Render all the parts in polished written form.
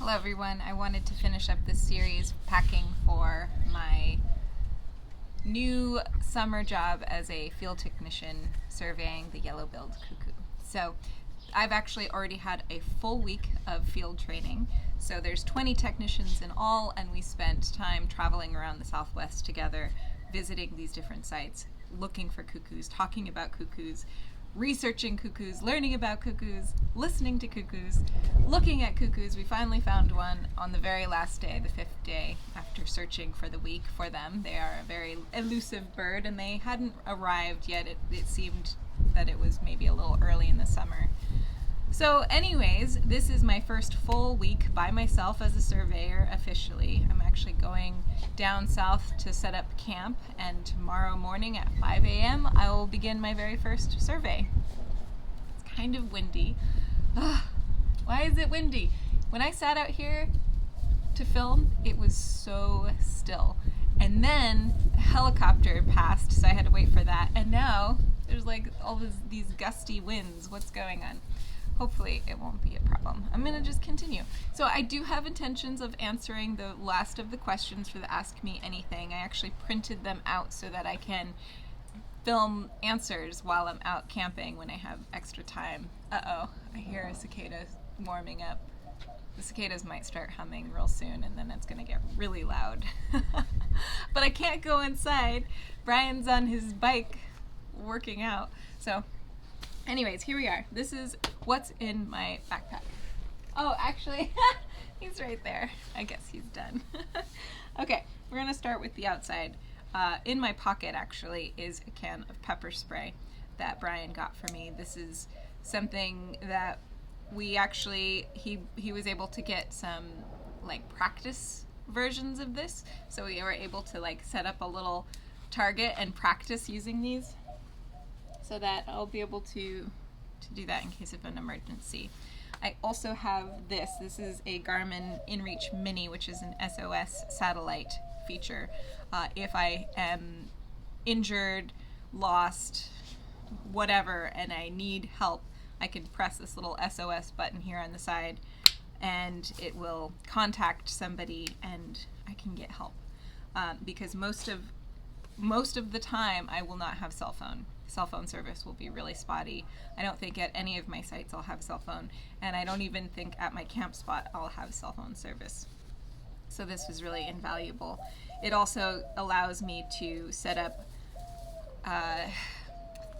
Hello everyone. I wanted to finish up this series packing for my new summer job as a field technician surveying the yellow-billed cuckoo. So I've actually already had a full week of field training. So there's 20 technicians in all, and we spent time traveling around the Southwest together, visiting these different sites, looking for cuckoos, talking about cuckoos, researching cuckoos, learning about cuckoos, listening to cuckoos, looking at cuckoos. We finally found one on the very last day, the 5th day, after searching for the week for them. They are a very elusive bird, and they hadn't arrived yet. It seemed that it was maybe a little early in the summer. So anyways, this is my first full week by myself as a surveyor officially. I'm actually going down south to set up camp, and tomorrow morning at 5 a.m. I will begin my very first survey. It's kind of windy. Why is it windy? When I sat out here to film, it was so still. And then a helicopter passed, so I had to wait for that. And now there's like all these gusty winds. What's going on? Hopefully it won't be a problem. I'm going to just continue. So I do have intentions of answering the last of the questions for the Ask Me Anything. I actually printed them out so that I can film answers while I'm out camping when I have extra time. Uh-oh, I hear a cicada warming up. The cicadas might start humming real soon, and then it's going to get really loud. But I can't go inside. Brian's on his bike working out. So anyways, here we are. This is what's in my backpack. Oh, actually, he's right there. I guess he's done. Okay, we're going to start with the outside. In my pocket, actually, is a can of pepper spray that Brian got for me. This is something that we actually, he was able to get some, like, practice versions of this. So we were able to, like, set up a little target and practice using these, so that I'll be able to do that in case of an emergency. I also have this. This is a Garmin InReach Mini, which is an SOS satellite feature. If I am injured, lost, whatever, and I need help, I can press this little SOS button here on the side, and it will contact somebody, and I can get help. Because most of the time, I will not have cell phone. Cell phone service will be really spotty. I don't think at any of my sites I'll have cell phone, and I don't even think at my camp spot I'll have cell phone service. So this was really invaluable. It also allows me to set up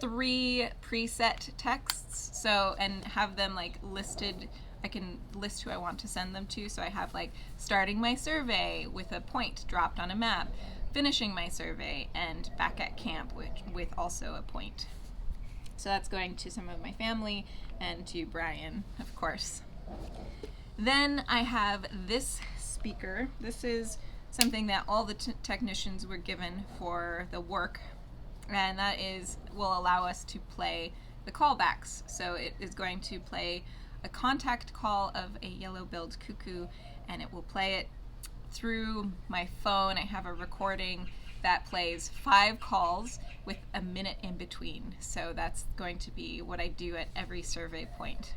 3 preset texts, so, and have them like listed. I can list who I want to send them to, so I have like starting my survey with a point dropped on a map, finishing my survey, and back at camp with also a point. So that's going to some of my family and to Brian, of course. Then I have this speaker. This is something that all the technicians were given for the work, and that will allow us to play the callbacks. So it is going to play a contact call of a yellow-billed cuckoo, and it will play it through my phone. I have a recording that plays 5 calls with a minute in between. So that's going to be what I do at every survey point.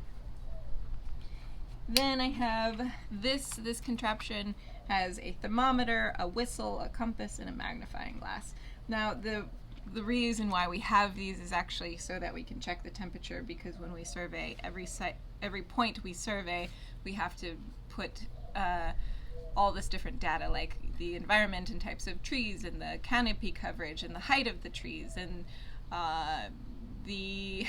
Then I have this contraption has a thermometer, a whistle, a compass, and a magnifying glass. Now the reason why we have these is actually so that we can check the temperature, because when we survey every point we survey, we have to put all this different data, like the environment and types of trees, and the canopy coverage, and the height of the trees, and the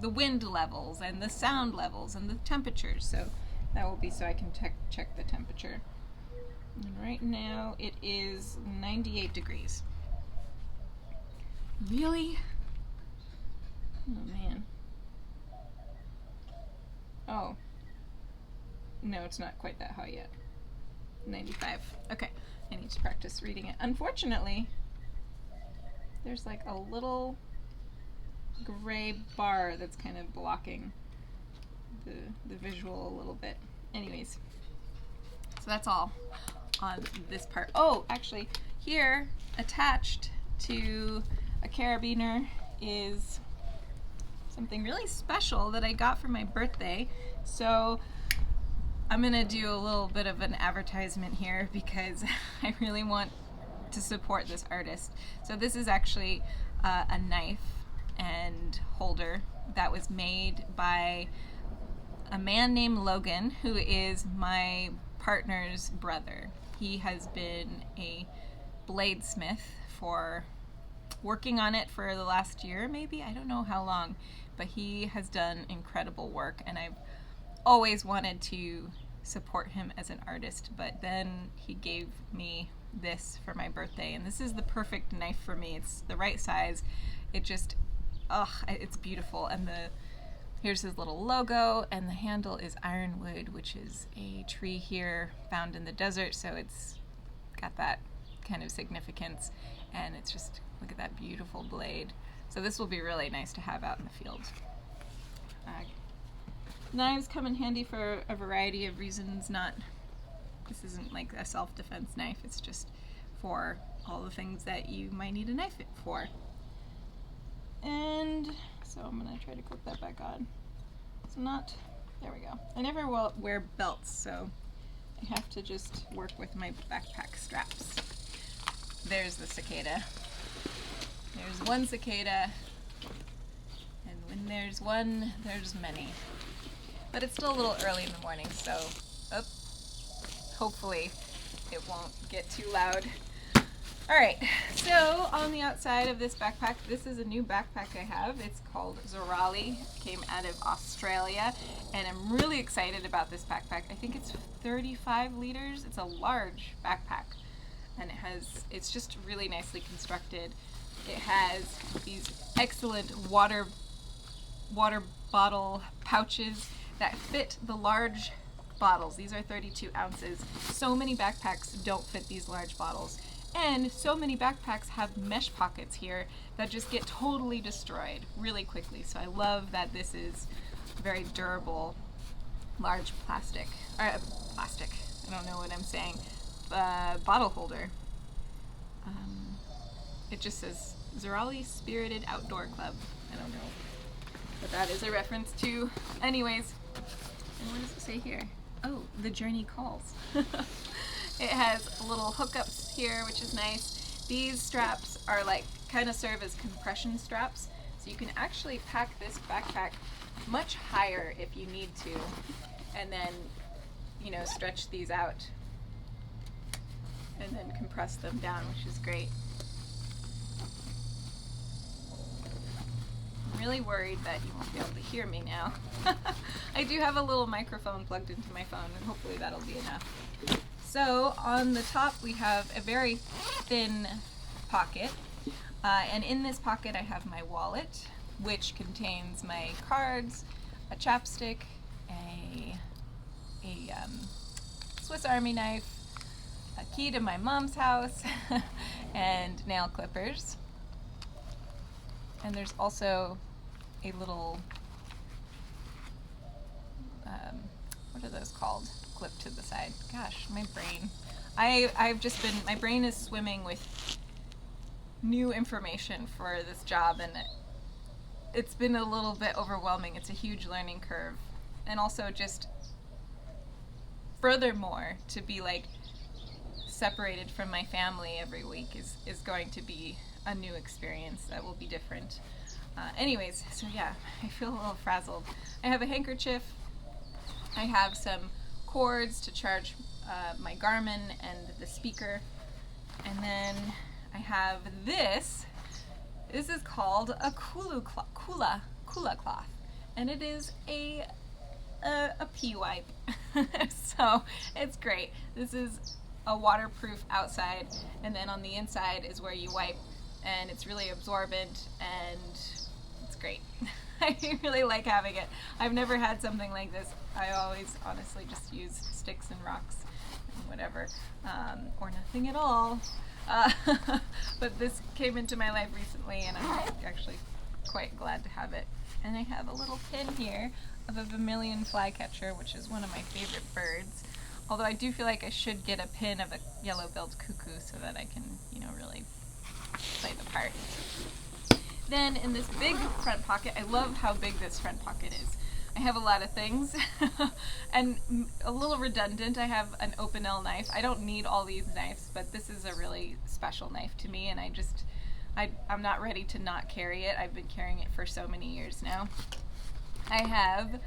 wind levels, and the sound levels, and the temperatures. So that will be so I can check the temperature. And right now it is 98 degrees. Really? Oh man. Oh. No, it's not quite that high yet. 95. Okay, I need to practice reading it. Unfortunately, there's like a little gray bar that's kind of blocking the visual a little bit. Anyways, so that's all on this part. Oh, actually, here, attached to a carabiner, is something really special that I got for my birthday. So I'm gonna do a little bit of an advertisement here because I really want to support this artist. So this is actually a knife and holder that was made by a man named Logan, who is my partner's brother. He has been a bladesmith for working on it for the last year, maybe. I don't know how long, but he has done incredible work, and I've always wanted to support him as an artist. But then he gave me this for my birthday, and this is the perfect knife for me. It's the right size. It just, it's beautiful. And here's his little logo, and the handle is ironwood, which is a tree here found in the desert, so it's got that kind of significance. And it's just, look at that beautiful blade. So this will be really nice to have out in the field. Knives come in handy for a variety of reasons. This isn't like a self-defense knife, it's just for all the things that you might need a knife for. And so I'm gonna try to clip that back on. It's not, there we go. I never wear belts, so I have to just work with my backpack straps. There's the cicada. There's one cicada, and when there's one, there's many. But it's still a little early in the morning, so hopefully it won't get too loud. Alright, so on the outside of this backpack, this is a new backpack I have. It's called Zorali. It came out of Australia, and I'm really excited about this backpack. I think it's 35 liters. It's a large backpack, and it's just really nicely constructed. It has these excellent water bottle pouches that fit the large bottles. These are 32 ounces. So many backpacks don't fit these large bottles. And so many backpacks have mesh pockets here that just get totally destroyed really quickly. So I love that this is very durable, large plastic, I don't know what I'm saying, bottle holder. It just says Zorali Spirited Outdoor Club. I don't know what that is a reference to. Anyways, and what does it say here? Oh, the journey calls. It has little hookups here, which is nice. These straps are like, kind of serve as compression straps, so you can actually pack this backpack much higher if you need to, and then, stretch these out and then compress them down, which is great. I'm really worried that you won't be able to hear me now. I do have a little microphone plugged into my phone, and hopefully that'll be enough. So on the top we have a very thin pocket, and in this pocket I have my wallet, which contains my cards, a chapstick, a Swiss Army knife, a key to my mom's house, and nail clippers. And there's also a little, what are those called? Clip to the side. Gosh, my brain. My brain is swimming with new information for this job, and it's been a little bit overwhelming. It's a huge learning curve. And also just, furthermore, to be like separated from my family every week is going to be a new experience that will be different. Anyways, so yeah, I feel a little frazzled. I have a handkerchief. I have some cords to charge my Garmin and the speaker. And then I have this. This is called a kula cloth. And it is a pee wipe. So it's great. This is a waterproof outside, and then on the inside is where you wipe, and it's really absorbent, and it's great. I really like having it. I've never had something like this. I always honestly just use sticks and rocks and whatever, or nothing at all. But this came into my life recently, and I'm actually quite glad to have it. And I have a little pin here of a vermilion flycatcher, which is one of my favorite birds. Although I do feel like I should get a pin of a yellow-billed cuckoo so that I can, really play the part. Then in this big front pocket, I love how big this front pocket is. I have a lot of things and a little redundant. I have an Opinel knife. I don't need all these knives, but this is a really special knife to me, and I'm not ready to not carry it. I've been carrying it for so many years now. I have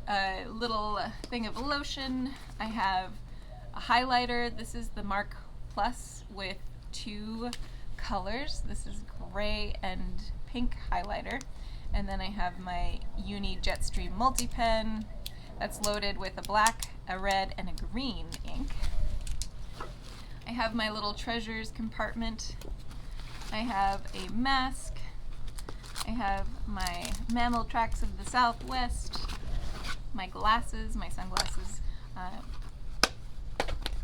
a little thing of lotion. I have a highlighter. This is the Mark Plus with 2 colors. This is gray and pink highlighter. And then I have my Uni Jetstream multi-pen that's loaded with a black, a red, and a green ink. I have my little treasures compartment. I have a mask. I have my mammal tracks of the Southwest, my glasses, my sunglasses.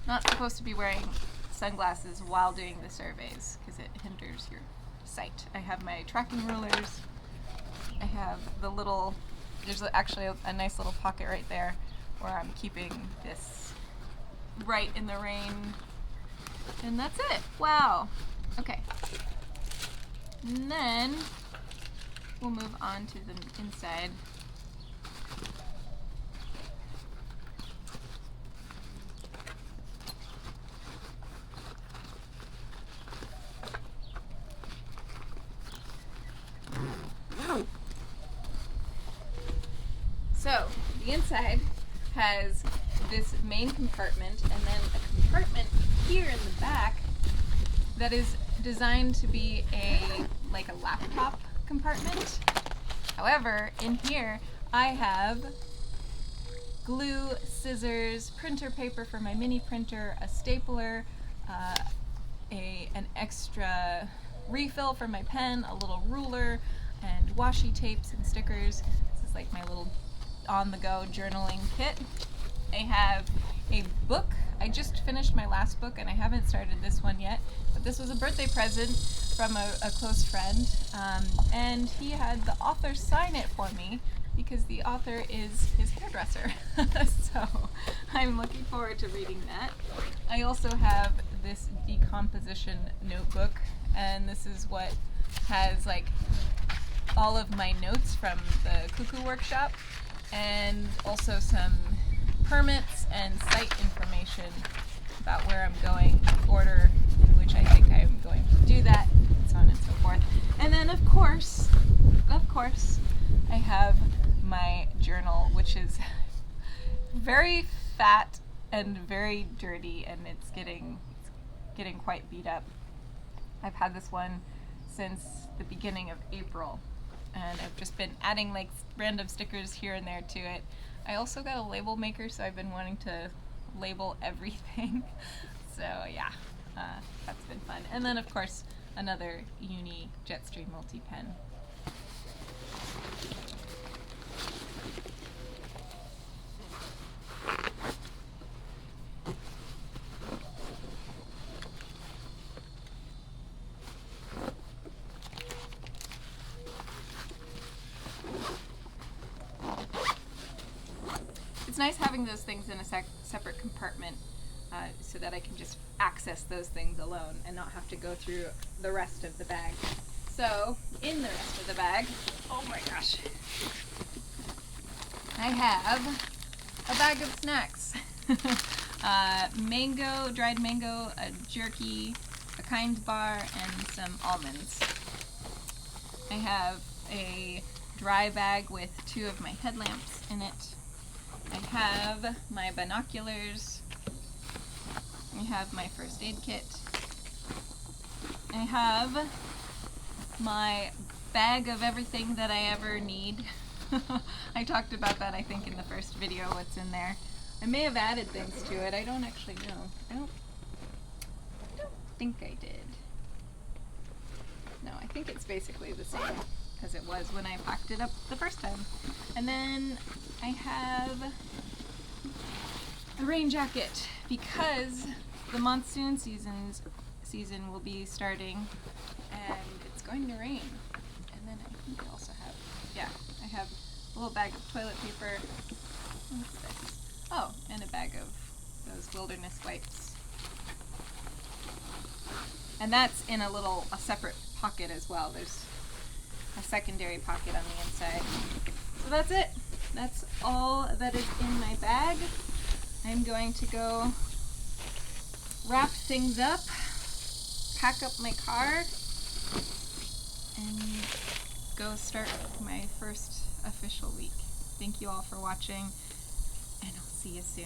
Not supposed to be wearing sunglasses while doing the surveys because it hinders your sight. I have my tracking rulers. I have the little, there's actually a nice little pocket right there where I'm keeping this right in the rain. And that's it. Wow. Okay. And then we'll move on to the inside. So, the inside has this main compartment and then a compartment here in the back that is designed to be like a laptop compartment. However, in here I have glue, scissors, printer paper for my mini printer, a stapler, an extra refill for my pen, a little ruler, and washi tapes and stickers. This is like my little on-the-go journaling kit. I have a book. I just finished my last book and I haven't started this one yet, but this was a birthday present from a close friend, and he had the author sign it for me because the author is his hairdresser. So I'm looking forward to reading that. I also have this decomposition notebook, and this is what has like all of my notes from the Cuckoo workshop, and also some permits and site information about where I'm going, the order in which I think I'm going to do that, and so on and so forth. And then of course, I have my journal, which is very fat and very dirty, and it's getting quite beat up. I've had this one since the beginning of April, and I've just been adding like random stickers here and there to it. I also got a label maker, so I've been wanting to label everything. So yeah, that's been fun. And then of course another Uni Jetstream multi-pen. It's nice having those things in a separate compartment so that I can just access those things alone and not have to go through the rest of the bag. So, in the rest of the bag, oh my gosh, I have a bag of snacks. Mango, dried mango, a jerky, a Kind bar, and some almonds. I have a dry bag with 2 of my headlamps in it. I have my binoculars. I have my first aid kit. I have my bag of everything that I ever need. I talked about that, I think, in the first video, what's in there. I may have added things to it. I don't actually know. I don't think I did. No, I think it's basically the same as it was when I packed it up the first time. And then I have a rain jacket because the monsoon season will be starting and it's going to rain. And then I think I also have, I have a little bag of toilet paper. What's this? Oh, and a bag of those wilderness wipes. And that's in a separate pocket as well. There's a secondary pocket on the inside. So that's it. that's all that is in my bag. I'm going to go wrap things up, pack up my car, and go start my first official week. Thank you all for watching, and I'll see you soon.